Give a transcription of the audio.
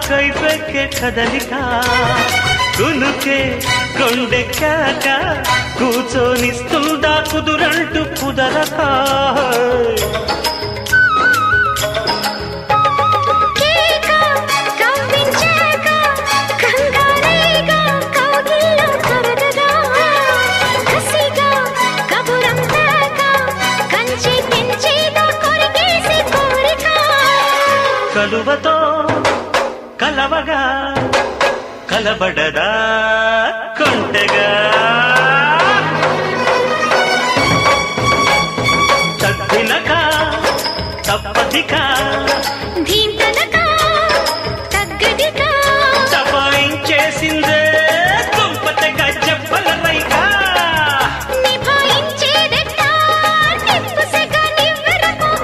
కైపెక్కే కదలిక కునుకే కొండెక్కాక కూచోనిస్తుందా కుదురంటూ కుదరక కలువతో కలవగా కలబడదా కొంటగా తప్పినక తప్పదిక